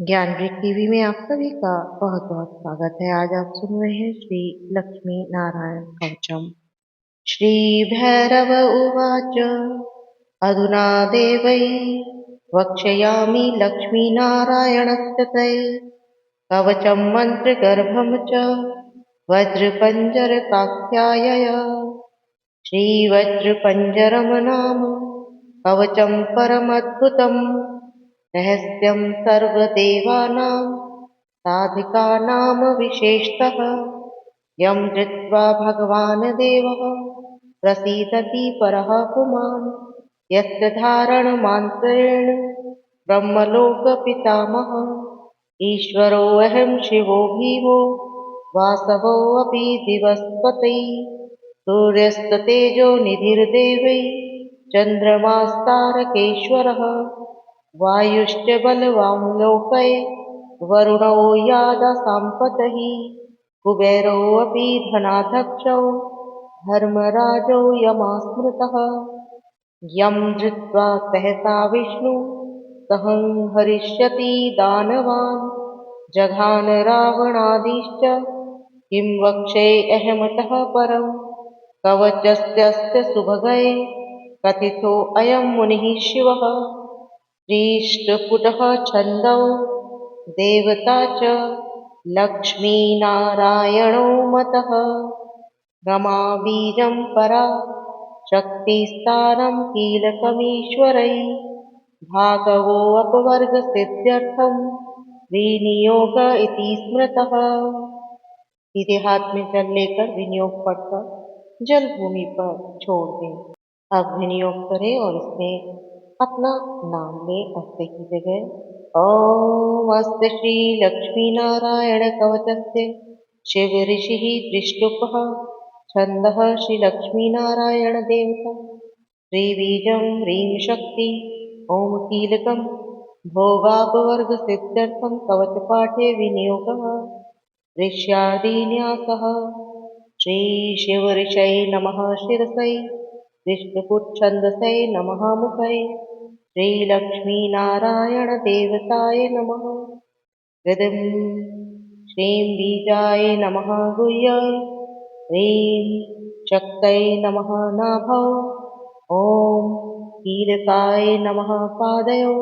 ज्ञानवृत्ति TV में आप सभी का बहुत बहुत स्वागत है। आज आप सुन रहे हैं श्री लक्ष्मी नारायण कवचम। श्री भैरव उवाच अधुना देवै वक्ष्यामि लक्ष्मी नारायणस्य ते कवचं मन्त्रगर्भं च वज्रपञ्जरकाख्यायय। श्रीवज्रपञ्जरं नाम कवचं परमद्भुतं रहस्यं सर्वदेवानां साधिकानां विशेषतः यं धृत्वा भगवान् देवः प्रसीदति परः पुमान् यस्य धारणमान्त्रेण ब्रह्मलोकपितामहः ईश्वरोऽहं शिवो भीमो वासवोऽपि दिवस्पति सूर्यस्ततेजो निधिर्देवै चन्द्रमास्तारकेश्वरः वायुश्च बलवां लोके वरुणो यादसाम्पतिः कुबेरोऽपि धनाध्यक्षो धर्मराजो यमास्मृतः यं धृत्वा सहसा विष्णु संहरिष्यति दानवान् जघान रावणादिश्च किं वक्ष्ये अहमतः परं कवचस्यस्य सुभगे कथितोऽयं मुनिः शिवः श्रीष्टपुटः छन्दो देवता च लक्ष्मीनारायणो मतः रमा बीजं परा शक्तिस्तारं कीलकमीश्वरै भागवोऽपवर्गसिद्ध्यर्थं विनियोग इति स्मृतः। सीधे हाथ में जल लेकर विनियोग पढ़कर जल भूमि पर छोड़ दें। अब विनियोग करें और इसमें अपना नाम लें अस्ते की जगह। ओम अस्य श्री लक्ष्मी नारायण कवचस्य शिव ऋषि दृष्टुपः छंदः श्री लक्ष्मी नारायण देवता श्री बीजं ह्रीं शक्ति ओम कीलकं भोगापवर्ग सिद्ध्यर्थं कवच पाठे विनियोगः ऋष्यादिन्यासः श्री शिव ऋषये नमः शिरसै विष्णुपुच्छन्दसै नमः मुखै श्रीलक्ष्मीनारायण देवताय नमः हृदिं श्रीं बीजाय नमः गुह्यै ह्रीं शक्तये नमः नाभौ ॐ कीलकाय नमः पादयो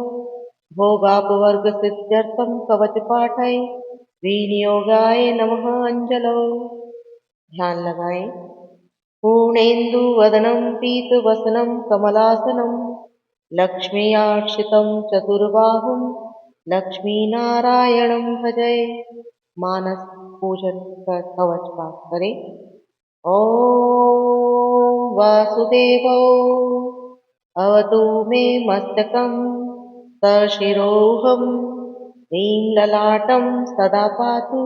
भोगापवर्गसिद्ध्यर्थं कवचपाठै विनियोगाय नमः अंजलौ। ध्यान लगाएं। पूर्णेन्दुवदनं पीतवसनं कमलासनं लक्ष्म्यार्चितं चतुर्बाहुं लक्ष्मीनारायणं भजे। मानस पूजन कर कवच पाठ करें। ॐ वासुदेवो अवतु मे मस्तकं सशिरोऽहं ह्रीं ललाटं सदा पातु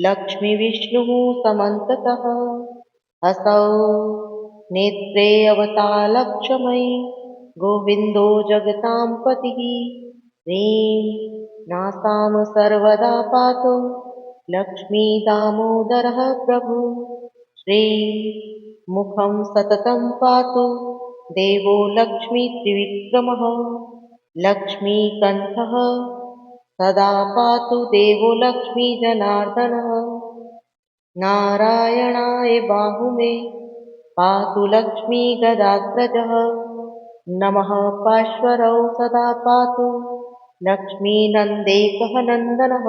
लक्ष्मीविष्णुः समन्ततः असौ नेत्रे अवतालक्ष्मयी गोविन्दो जगतां पतिः ह्रीं नासां सर्वदा पातु लक्ष्मीदामोदरः प्रभु श्रीं मुखं सततं पातु देवो लक्ष्मीत्रिविक्रमः लक्ष्मीकण्ठः सदा पातु देवो लक्ष्मीजनार्दनः नारायणाय बाहुमे पातु लक्ष्मीगदाग्रजः नमः पार्श्वरौ सदा पातु लक्ष्मीनन्देकः नन्दनः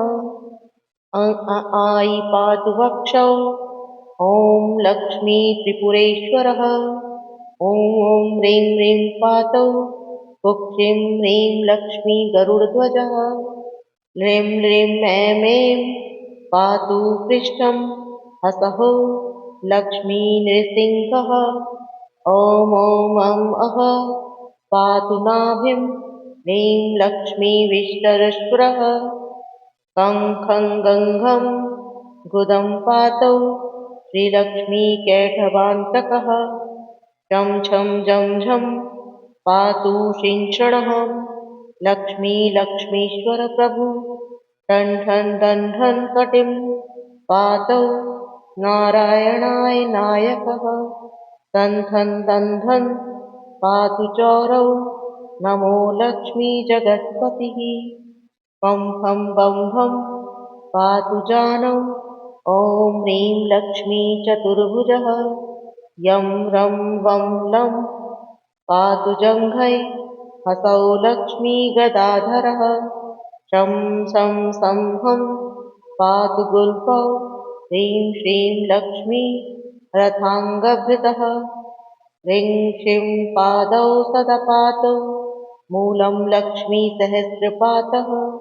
आई पातु वक्षौ ॐ लक्ष्मीत्रिपुरेश्वरः ॐ ॐ ह्रीं ह्रीं पातौ कुक्षिं ह्रीं लक्ष्मीगरुडध्वजः ह्रीं ह्रीं ऐं ऐं पातु पृष्ठं हसः लक्ष्मीनृसिंहः ॐ ॐ अं अः पातु नाभिं ह्रीं लक्ष्मीविष्टरश्वरः खं खं गङ्घं गुदं पातौ श्रीलक्ष्मीकैटभान्तकः छं छं झं झं पातु शिंशणः लक्ष्मी लक्ष्मीश्वर प्रभु ठन् ठन् धन् धन् कटिं पातौ नारायणाय नायकः धन् धन् धन् धन् पातु चौरौ नमो लक्ष्मी जगत्पतिः। फं फं बं भं पातु जानौ। ॐ ह्रीं लक्ष्मी चतुर्भुजः। यं रं वं लं पातु जङ्घै। हसौ लक्ष्मी गदाधरः। शं सं संभं पातु गुल्फौ। ह्रीं श्रीं लक्ष्मी रथाङ्गभृतः। ह्रीं श्रीं पादौ सदा पातौ। मूलं लक्ष्मी सहस्रपातः।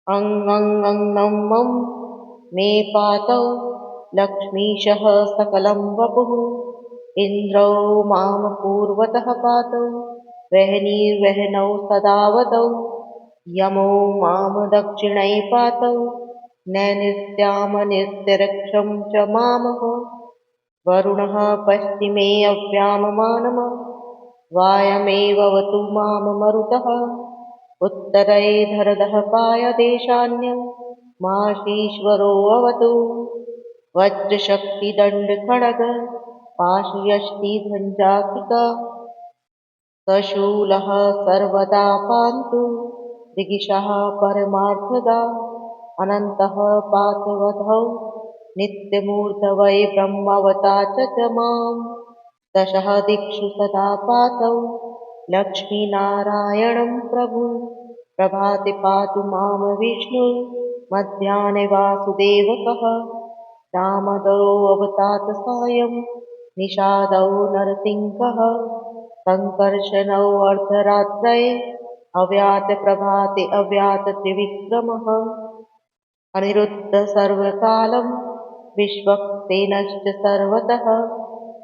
अं अं अं नं मं मे पातौ। लक्ष्मीशः सकलं वपुः। इन्द्रौ मां पूर्वतः पातौ। वह्निर्वह्नौ सदावतौ। यमो मां दक्षिणे पातौ। नैऋत्यामनित्यरक्षं च मामः। वरुणः पश्चिमे अव्याममानः। वायमेववतु मां मरुतः। उत्तरे धरदः पायदेशान्यं माशीश्वरोऽवतु। वज्रशक्तिदण्डखड्ग पाशयष्टिभञ्जाकृता। सशूलः सर्वदा पान्तु दिगिशः परमार्थदा। अनन्तः पार्थवधौ नित्यमूर्धवै ब्रह्मवता च माम्। दशः दिक्षु सदा पातौ लक्ष्मीनारायणं प्रभु। प्रभाते पातु मां विष्णु। मध्याह्ने वासुदेवकः। रामदरोऽवतात सायं निषादौ नरसिंहः। सङ्कर्षणौ अर्धरात्रे अव्यातप्रभाते अव्यातत्रिविक्रमः। अनिरुद्धः सर्वकालं विश्वक्सेनश्च सर्वतः।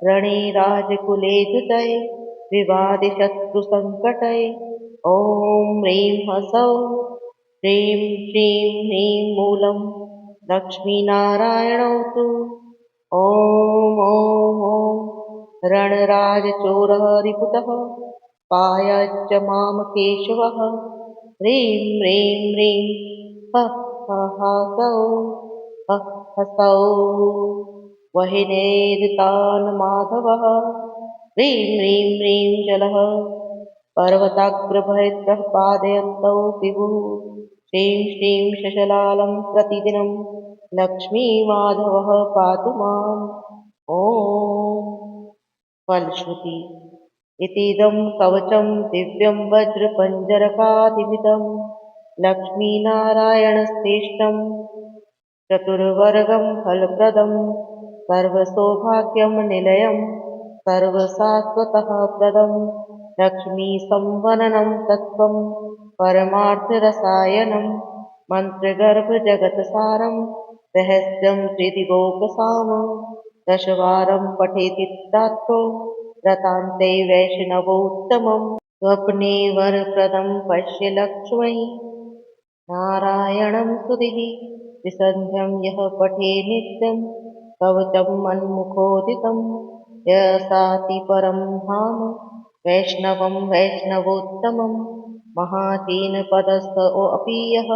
रणे राजकुले धृते विवादे शत्रुसङ्कटे। ॐ ह्रीं ह्सौः श्रीं श्रीं ह्रीं मूलं लक्ष्मीनारायणौ तु। ॐ ॐ ॐ रणराजचोरः रिपुतः पायाच्च मां केशवः। ह्रीं ह्रीं ह्रीं हः हसौ हः हसौ वह्नेरितान् माधवः। ह्रीं ह्रीं ह्रीं जलः पर्वताग्रभयत्रः पादयन्तौ विभुः। श्रीं श्रीं शशलालं प्रतिदिनं लक्ष्मीमाधवः पातु माम्। ॐ फलश्रुति इतीदं कवचं दिव्यं वज्रपञ्जरकाधिमितं लक्ष्मीनारायणश्रेष्ठं चतुर्वर्गं फलप्रदं सर्वसौभाग्यं निलयं सर्वशाश्वतः प्रदं लक्ष्मीसंवहनं तत्त्वं परमार्थरसायनं मन्त्रगर्भजगत्सारं रहस्यं त्रिदिगोपसामं। दशवारं पठेति दात्रो रतान्ते वैष्णवोत्तमम्। स्वप्ने वरप्रदं पश्य लक्ष्मै नारायणं सुधिः। त्रिसन्ध्यं यः पठे नित्यं कवचं मन्मुखोदितं। यशाति परं धाम वैष्णवं वैष्णवोत्तमं। महाचीनपदस्थोऽपि यः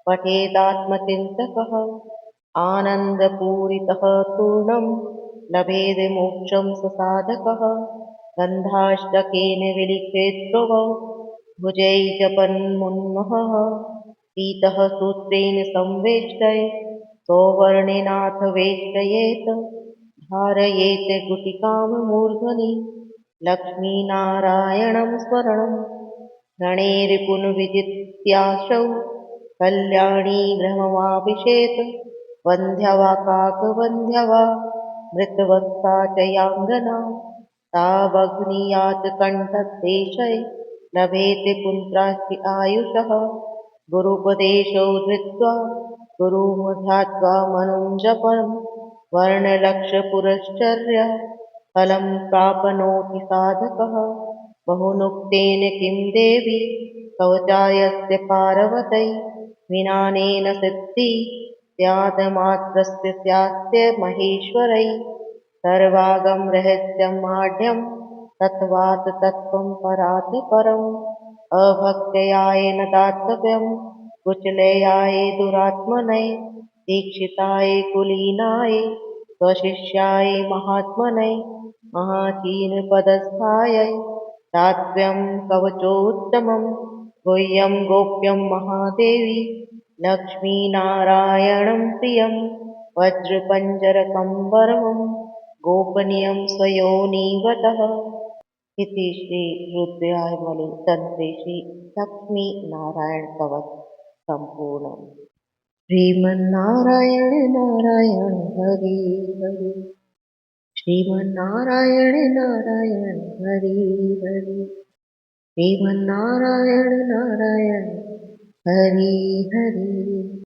पठेदात्मचिन्तकः आनन्दपूरितः तूर्णं लभेद मोक्षं स साधकः। गन्धाष्टकेन विलिखेद्भ्रुवौ भुजैः जपन्मुन्महः। पीतः सूत्रेण संवेष्टय सौवर्णेनाथ वेष्टयेत्। धारयेत् गुटिकां मूर्धनि लक्ष्मीनारायणं स्मरणम्। रणेरिपुनर्विजित्याशौ कल्याणी गृहमाविशेत्। वन्ध्यवा काकवन्ध्यवा मृतवत्सा च याङ्गना। तावग्नियात् कण्ठदेशे लभेते पुत्रास्ति आयुषः। गुरुपदेशौ धृत्वा गुरुं ध्यात्वा मनुं जपन् वर्णलक्षपुरश्चर्य फलं प्राप्नोति साधकः। बहुनुक्तेन किं देवि कवचायस्य पार्वत्यै। विनानेन सिद्धि स्यादमात्रस्य स्यास्य महेश्वरै। सर्वागं रहस्यं माढ्यं तत्त्वात् तत्त्वं परात् परम्। अभक्त्याय न दातव्यं कुचलयाय दुरात्मने। दीक्षिताय कुलीनाय स्वशिष्याय महात्मने। महाचीनपदस्थाय दातव्यं कवचोत्तमम्। गुह्यं गोप्यं महादेवी लक्ष्मीनारायणं प्रियं वज्रपञ्जरकम्बरं गोपनीयं स्वयोनिवतः। इति श्रीरुद्रायमणि तन्त्रे श्रीलक्ष्मीनारायणकवच सम्पूर्णम्। श्रीमन्नारायण नारायण हरि हरि। श्रीमन्नारायण नारायण हरि हरि। श्रीमन्नारायण नारायण हरि हरि।